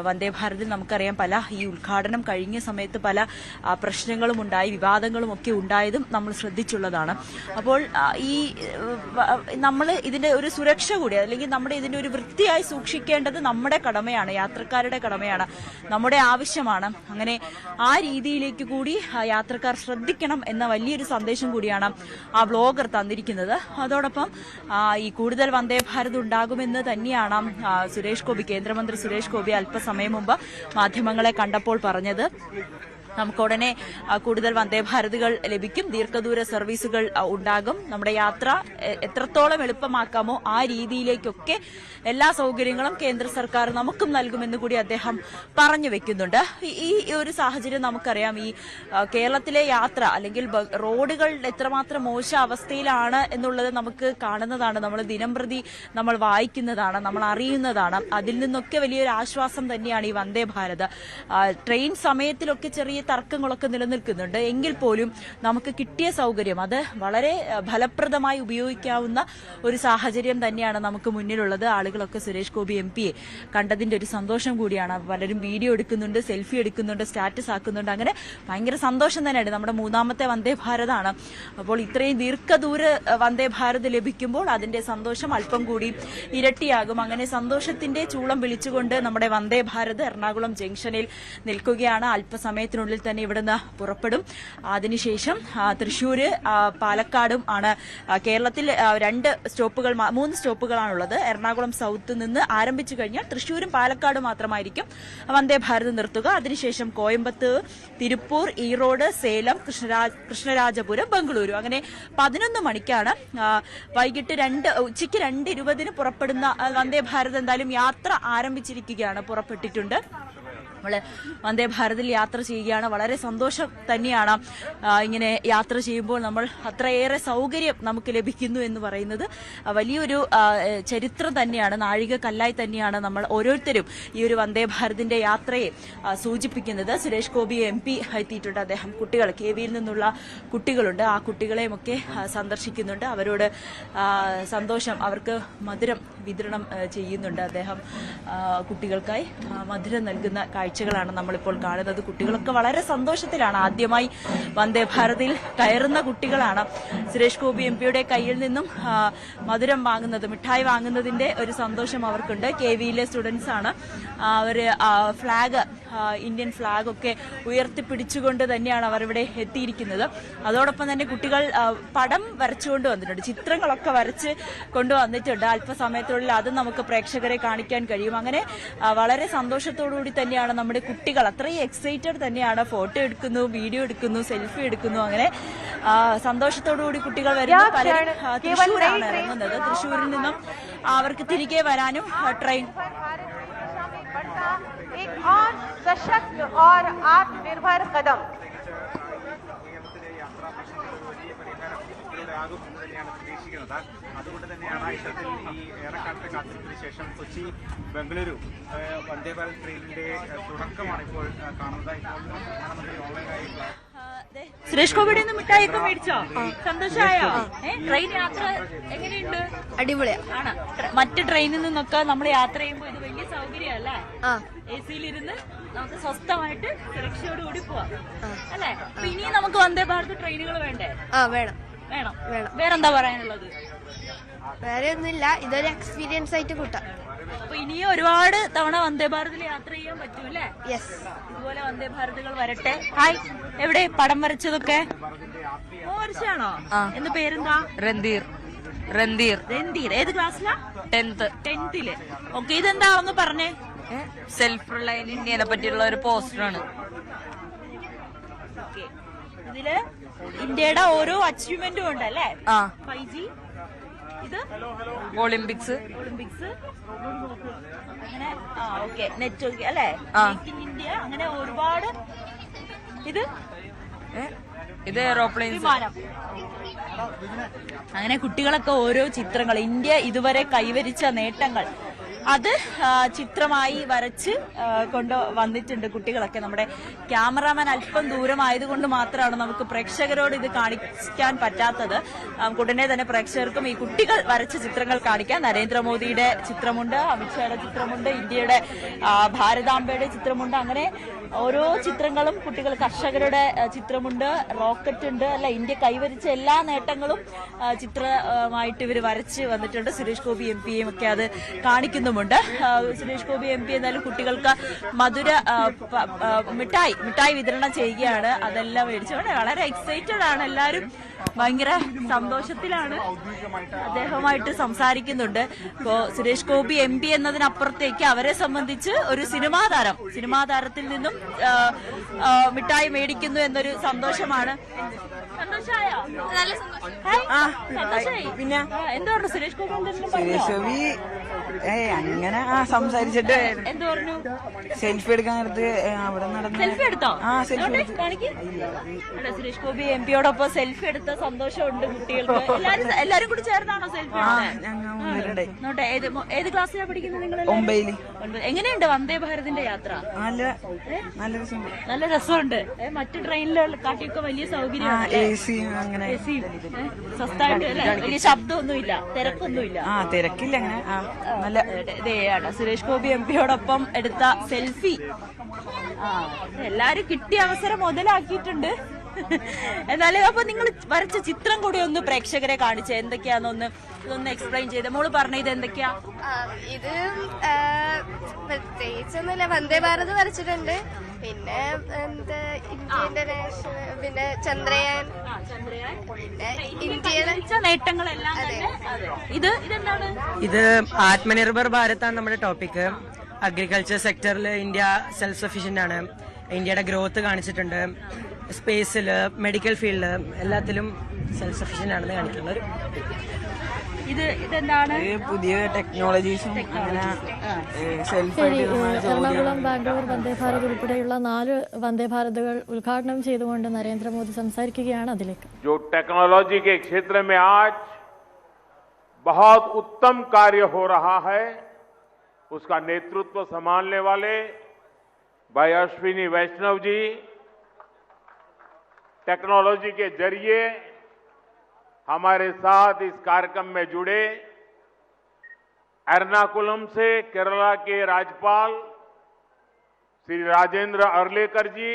വന്ദേ ഭാരതിൽ നമുക്കറിയാം ഈ ഉദ്ഘാടനം കഴിഞ്ഞ സമയത്ത് പല പ്രശ്നങ്ങളും ഉണ്ടായി, വിവാദങ്ങളും ഒക്കെ ഉണ്ടായതും നമ്മൾ ശ്രദ്ധിച്ചുള്ളതാണ്. അപ്പോൾ നമ്മൾ ഇതിന്റെ ഒരു സുരക്ഷ കൂടി, അല്ലെങ്കിൽ നമ്മുടെ ഇതിന്റെ ഒരു വൃത്തിയായി സൂക്ഷിക്കേണ്ടത് നമ്മുടെ കടമയാണ്, യാത്രക്കാരുടെ കടമയാണ്, നമ്മുടെ ആവശ്യമാണ്. അങ്ങനെ ആ രീതിയിലേക്ക് കൂടി യാത്രക്കാർ ശ്രദ്ധിക്കണം എന്ന വലിയൊരു സന്ദേശം കൂടിയാണ് ആ ബ്ലോഗർ തന്നിരിക്കുന്നത്. അതോടൊപ്പം ഈ കൂടുതൽ വന്ദേ ഭാരത് ഉണ്ടാകുമെന്ന് തന്നെയാണ് സുരേഷ് ഗോപി, കേന്ദ്രമന്ത്രി സുരേഷ് ഗോപി അല്പസമയം മുമ്പ് മാധ്യമങ്ങളെ കണ്ടപ്പോൾ പറഞ്ഞത്. നമുക്കുടനെ കൂടുതൽ വന്ദേ ഭാരതുകൾ ലഭിക്കും, ദീർഘദൂര സർവീസുകൾ ഉണ്ടാകും, നമ്മുടെ യാത്ര എത്രത്തോളം എളുപ്പമാക്കാമോ ആ രീതിയിലേക്കൊക്കെ എല്ലാ സൗകര്യങ്ങളും കേന്ദ്ര സർക്കാർ നമുക്കും നൽകുമെന്ന് കൂടി അദ്ദേഹം പറഞ്ഞു വെക്കുന്നുണ്ട്. ഈ ഒരു സാഹചര്യം നമുക്കറിയാം, ഈ കേരളത്തിലെ യാത്ര അല്ലെങ്കിൽ റോഡുകൾ എത്രമാത്രം മോശ അവസ്ഥയിലാണ് എന്നുള്ളത് നമുക്ക് കാണുന്നതാണ്, നമ്മൾ ദിനംപ്രതി നമ്മൾ വായിക്കുന്നതാണ്, നമ്മൾ അറിയുന്നതാണ്. അതിൽ നിന്നൊക്കെ വലിയൊരു ആശ്വാസം തന്നെയാണ് ഈ വന്ദേ ഭാരത്. ട്രെയിൻ സമയത്തിലൊക്കെ ചെറിയ തർക്കങ്ങളൊക്കെ നിലനിൽക്കുന്നുണ്ട്, എങ്കിൽ പോലും നമുക്ക് കിട്ടിയ സൗകര്യം അത് വളരെ ഫലപ്രദമായി ഉപയോഗിക്കാവുന്ന ഒരു സാഹചര്യം തന്നെയാണ് നമുക്ക് മുന്നിലുള്ളത്. ആളുകളൊക്കെ സുരേഷ് ഗോപി MP കണ്ടതിന്റെ ഒരു സന്തോഷം കൂടിയാണ്. പലരും വീഡിയോ എടുക്കുന്നുണ്ട്, സെൽഫി എടുക്കുന്നുണ്ട്, സ്റ്റാറ്റസ് ആക്കുന്നുണ്ട്. അങ്ങനെ ഭയങ്കര സന്തോഷം തന്നെയാണ്. നമ്മുടെ 3ാമത്തെ വന്ദേ ഭാരതാണ്. അപ്പോൾ ഇത്രയും ദീർഘദൂര വന്ദേ ഭാരത് ലഭിക്കുമ്പോൾ അതിന്റെ സന്തോഷം അല്പം കൂടി ഇരട്ടിയാകും. അങ്ങനെ സന്തോഷത്തിന്റെ ചൂളം വിളിച്ചുകൊണ്ട് നമ്മുടെ വന്ദേ ഭാരത് എറണാകുളം ജംഗ്ഷനിൽ നിൽക്കുകയാണ്. അല്പസമയത്തിനുള്ളിൽ തന്നെ ഇവിടുന്ന് പുറപ്പെടും. അതിനുശേഷം തൃശ്ശൂര്, പാലക്കാടും ആണ് കേരളത്തിൽ 3 സ്റ്റോപ്പുകളാണുള്ളത്. എറണാകുളം സൗത്ത് നിന്ന് ആരംഭിച്ചു കഴിഞ്ഞാൽ തൃശ്ശൂരും പാലക്കാടും മാത്രമായിരിക്കും വന്ദേ ഭാരത് നിർത്തുക. അതിനുശേഷം കോയമ്പത്തൂർ, തിരുപ്പൂർ, ഈറോഡ്, സേലം, കൃഷ്ണരാജപുരം, ബംഗളൂരു. അങ്ങനെ 11 മണിക്കാണ് വൈകിട്ട് ഉച്ചയ്ക്ക് 2:20 പുറപ്പെടുന്ന വന്ദേ ഭാരത് എന്തായാലും യാത്ര ആരംഭിച്ചിരിക്കുകയാണ്, പുറപ്പെട്ടിട്ടുണ്ട്. നമ്മൾ വന്ദേ ഭാരതിൽ യാത്ര ചെയ്യുകയാണ്. വളരെ സന്തോഷം തന്നെയാണ്. ഇങ്ങനെ യാത്ര ചെയ്യുമ്പോൾ നമ്മൾ അത്രയേറെ സൗകര്യം നമുക്ക് ലഭിക്കുന്നു എന്ന് പറയുന്നത് വലിയൊരു ചരിത്രം തന്നെയാണ്, നാഴികക്കല്ലായി തന്നെയാണ് നമ്മൾ ഓരോരുത്തരും ഈ ഒരു വന്ദേ ഭാരതിന്റെ യാത്രയെ സൂചിപ്പിക്കുന്നത്. സുരേഷ് ഗോപി MP എത്തിയിട്ടുണ്ട്. അദ്ദേഹം കുട്ടികൾ, KVയിൽ നിന്നുള്ള കുട്ടികളുണ്ട്, ആ കുട്ടികളെയുമൊക്കെ സന്ദർശിക്കുന്നുണ്ട്. അവരോട് സന്തോഷം, അവർക്ക് മധുരം വിതരണം ചെയ്യുന്നുണ്ട്. അദ്ദേഹം കുട്ടികൾക്കായി മധുരം നൽകുന്ന കാഴ്ചകളാണ് നമ്മളിപ്പോൾ കാണുന്നത്. കുട്ടികളൊക്കെ വളരെ സന്തോഷത്തിലാണ്. ആദ്യമായി വന്ദേ ഭാരതിൽ കയറുന്ന കുട്ടികളാണ്. സുരേഷ് ഗോപി MPയുടെ കയ്യിൽ നിന്നും മധുരം വാങ്ങുന്നത്, മിഠായി വാങ്ങുന്നതിന്റെ ഒരു സന്തോഷം അവർക്കുണ്ട്. KVയിലെ സ്റ്റുഡൻസ് ആണ്. അവര് ഫ്ലാഗ്, ഇന്ത്യൻ ഫ്ലാഗ് ഒക്കെ ഉയർത്തിപ്പിടിച്ചുകൊണ്ട് തന്നെയാണ് അവർ ഇവിടെ എത്തിയിരിക്കുന്നത്. അതോടൊപ്പം തന്നെ കുട്ടികൾ പടം വരച്ചുകൊണ്ട് വന്നിട്ടുണ്ട്, ചിത്രങ്ങളൊക്കെ വരച്ച് കൊണ്ടുവന്നിട്ടുണ്ട്. അല്പസമയത്തുള്ളിൽ അത് നമുക്ക് പ്രേക്ഷകരെ കാണിക്കാൻ കഴിയും. അങ്ങനെ വളരെ സന്തോഷത്തോടുകൂടി തന്നെയാണ് നമ്മുടെ കുട്ടികൾ, അത്രയും എക്സൈറ്റഡ് തന്നെയാണ്. ഫോട്ടോ എടുക്കുന്നു, വീഡിയോ എടുക്കുന്നു, സെൽഫി എടുക്കുന്നു. അങ്ങനെ സന്തോഷത്തോടുകൂടി കുട്ടികൾ വരുന്നു. പലരും തൃശ്ശൂരാണ് ഇറങ്ങുന്നത്. തൃശ്ശൂരിൽ നിന്നും അവർക്ക് തിരികെ വരാനും ട്രെയിൻ. एक और सशक्त और आत्मनिर्भर कदम അതുകൊണ്ട് തന്നെയാണ് ഇത്തരത്തിൽ ഈ ഏറെക്കാലത്തെ കാത്തിരിപ്പിന് ശേഷം കൊച്ചി ബംഗളൂരു വന്ദേ ഭാരത് ട്രെയിനിന്റെ തുടക്കമാണ് ഇപ്പോൾ കാണുന്നത്. ഇപ്പോൾ പ്രധാനമന്ത്രി ഓൺലൈനായി സുരേഷ് ഗോപിയുടെ ഒന്ന് മിഠായിയൊക്കെ മേടിച്ചോ? സന്തോഷമായോ? ട്രെയിൻ യാത്ര എങ്ങനെയുണ്ട്? അടിപൊളിയാണ്. മറ്റ് ട്രെയിനിൽ നിന്നൊക്കെ നമ്മൾ യാത്ര ചെയ്യുമ്പോൾ ഇത് വലിയ സൗകര്യമല്ലേ? AC-ലിരുന്ന് നമുക്ക് സ്വസ്ഥമായിട്ട് സുരക്ഷയോടുകൂടി പോവാം അല്ലെ? അപ്പൊ ഇനി നമുക്ക് വന്ദേ ഭാരത് ട്രെയിനുകൾ വേണ്ടേ? വേണം. വേറെന്താ പറയാനുള്ളത്? വേറെ ഒന്നുമില്ല, ഇതൊരു എക്സ്പീരിയൻസ് ആയിട്ട് കൂട്ടാം. അപ്പൊ ഇനിയും ഒരുപാട് തവണ വന്ദേ ഭാരതിൽ യാത്ര ചെയ്യാൻ പറ്റും അല്ലേ? യെസ്. ഇതുപോലെ വന്ദേ ഭാരതുകൾ വരട്ടെ. ഹായ്, എവിടെ പടം വരച്ചതൊക്കെ? വരച്ചാണോ? എന്ന് പേരെന്താ? രന്തീർ. ഏത് ക്ലാസ്സിലാ? 10th. ഓക്കെ, ഇതെന്താ ഒന്ന് പറഞ്ഞേ. സെൽഫ് റിലയന്റ് ഇന്ത്യനെ പറ്റിയുള്ള ഒരു പോസ്റ്ററാണ്. ഇതില് ഇന്ത്യയുടെ ഓരോ അച്ചീവ്മെന്റും ഉണ്ട് അല്ലേ? 5G, ഇത് ഒളിമ്പിക്സ് അങ്ങനെ. ഓക്കെ, നെറ്റ്വർക്ക് അല്ലേ? മേക്ക് ഇൻ ഇന്ത്യ, അങ്ങനെ ഒരുപാട്. ഇത് എയറോപ്ലെയിൻ, വിമാനം. അങ്ങനെ കുട്ടികളൊക്കെ ഓരോ ചിത്രങ്ങൾ, ഇന്ത്യ ഇതുവരെ കൈവരിച്ച നേട്ടങ്ങൾ അത് ചിത്രമായി വരച്ച് കൊണ്ട് വന്നിട്ടുണ്ട് കുട്ടികളൊക്കെ. നമ്മുടെ ക്യാമറാമാൻ അല്പം ദൂരമായതുകൊണ്ട് മാത്രമാണ് നമുക്ക് പ്രേക്ഷകരോട് ഇത് കാണിക്കാൻ പറ്റാത്തത്. ഉടനെ തന്നെ പ്രേക്ഷകർക്കും ഈ കുട്ടികൾ വരച്ച ചിത്രങ്ങൾ കാണിക്കാം. നരേന്ദ്രമോദിയുടെ ചിത്രമുണ്ട്, അമിത്ഷായുടെ ചിത്രമുണ്ട്, ഇന്ത്യയുടെ ഭാരതാംബയുടെ ചിത്രമുണ്ട്. അങ്ങനെ ഓരോ ചിത്രങ്ങളും കുട്ടികൾ, കർഷകരുടെ ചിത്രമുണ്ട്, റോക്കറ്റ് ഉണ്ട്, അല്ല ഇന്ത്യ കൈവരിച്ച എല്ലാ നേട്ടങ്ങളും ചിത്രമായിട്ട് ഇവർ വരച്ച് വന്നിട്ടുണ്ട്. സുരേഷ് ഗോപി MP-യും ഒക്കെ അത് കാണിക്കുന്നുമുണ്ട്. സുരേഷ് ഗോപി MP എന്നാലും കുട്ടികൾക്ക് മധുര മിഠായി വിതരണം ചെയ്യുകയാണ്. അതെല്ലാം മേടിച്ചുകൊണ്ട് വളരെ എക്സൈറ്റഡ് ആണ് എല്ലാവരും, ഭയങ്കര സന്തോഷത്തിലാണ്. അദ്ദേഹവുമായിട്ട് സംസാരിക്കുന്നുണ്ട്. ഇപ്പോ സുരേഷ് ഗോപി MP എന്നതിനപ്പുറത്തേക്ക് അവരെ സംബന്ധിച്ച് ഒരു സിനിമാ താരത്തിൽ നിന്നും മിഠായി മേടിക്കുന്നു എന്നൊരു സന്തോഷമാണ്. സന്തോഷമായോ? പിന്നെ എന്താ പറഞ്ഞു സുരേഷ് ഗോപി? അങ്ങനെ സംസാരിച്ചിട്ട് എന്ത് പറഞ്ഞു? സെൽഫി എടുക്കാൻ നേരത്ത് അവിടെ നടന്നു. സെൽഫി എടുത്തോ? സെൽഫി അല്ല, സുരേഷ് ഗോപി MP-യോടൊപ്പം സെൽഫി എടുത്ത സന്തോഷമുണ്ട് കുട്ടികൾക്ക്. എല്ലാരും കൂടി ചേർന്നാണോ സെൽഫി? ഏത് ക്ലാസ്സിലാണ് പഠിക്കുന്നത് നിങ്ങൾ? 9. എങ്ങനെയുണ്ട് വന്ദേ ഭാരതിന്റെ യാത്ര? നല്ല രസമുണ്ട്. മറ്റു ട്രെയിനിലുള്ള കാട്ടിയൊക്കെ വലിയ സൗകര്യമാണ്. അങ്ങനെ സ്വസ്ഥായിട്ട് വലിയ ശബ്ദമൊന്നുമില്ല, തിരക്കൊന്നുമില്ല. തിരക്കില്ല. അങ്ങനെ നല്ല ഇതാണ് സുരേഷ് ഗോപി MP-യോടൊപ്പം എടുത്ത സെൽഫി. എല്ലാരും കിട്ടിയ അവസരം മുതലാക്കിയിട്ടുണ്ട്. എന്നാലും അപ്പൊ നിങ്ങൾ വരച്ച ചിത്രം കൂടി ഒന്ന് പ്രേക്ഷകരെ കാണിച്ചേ, എന്തൊക്കെയാന്നൊന്ന് ഇതൊന്ന് എക്സ്പ്ലെയിൻ ചെയ്ത്. മോള് പറഞ്ഞ ഇത് എന്തൊക്കെയാ? ഇത് പ്രത്യേകിച്ചൊന്നുമില്ല, വന്ദേ ഭാരത് വരച്ചിട്ടുണ്ട്, പിന്നെ ഇന്ത്യന്റെ നാഷണൽ, പിന്നെ ചന്ദ്രയാൻ, പിന്നെ ഇന്ത്യയുടെ നേട്ടങ്ങളെല്ലാം. ഇതെന്താണ്? ഇത് ആത്മനിർഭർ ഭാരത് ആണ് നമ്മുടെ ടോപ്പിക്. അഗ്രികൾച്ചർ സെക്ടറിൽ ഇന്ത്യ സെൽഫ് സഫീഷ്യന്റ് ആണ്. ഇന്ത്യയുടെ ഗ്രോത്ത് കാണിച്ചിട്ടുണ്ട്. സ്പേസില്, മെഡിക്കൽ ഫീൽഡില് എല്ലാത്തിലും സെൽഫ് സഫീഷ്യന്റ് ആണെന്ന് കാണിക്കുന്നത്. ഇതെന്താണ്? പുതിയ ടെക്നോളജീസും അങ്ങനെ എറണാകുളം, ബാംഗ്ലൂർ വന്ദേ ഭാരത് ഉൾപ്പെടെയുള്ള 4 വന്ദേ ഭാരതുകൾ ഉദ്ഘാടനം ചെയ്തുകൊണ്ട് നരേന്ദ്രമോദി സംസാരിക്കുകയാണ്. അതിലേക്ക് जो टेक्नोलॉजी के क्षेत्र में आज बहुत उत्तम कार्य हो रहा है, उसका नेतृत्व संभालने वाले भाई अश्विनी वैष्णव जी टेक्नोलॉजी के जरिए हमारे साथ इस कार्यक्रम में जुड़े। एर्नाकुलम से केरला के राज्यपाल श्री राजेंद्र अर्लेकर जी,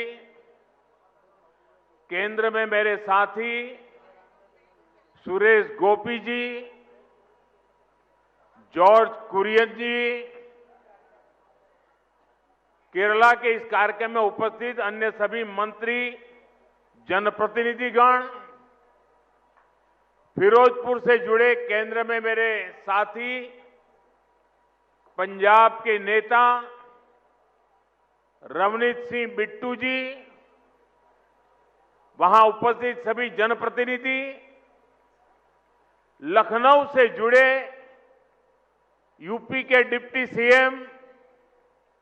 केंद्र में मेरे साथी सुरेश गोपी जी, जॉर्ज कुरियन जी, केरला के इस कार्यक्रम में उपस्थित अन्य सभी मंत्री, जनप्रतिनिधिगण, फिरोजपुर से जुड़े केंद्र में मेरे साथी, पंजाब के नेता रवनीत सिंह बिट्टू जी, वहां उपस्थित सभी जनप्रतिनिधि, लखनऊ से जुड़े यूपी के डिप्टी CM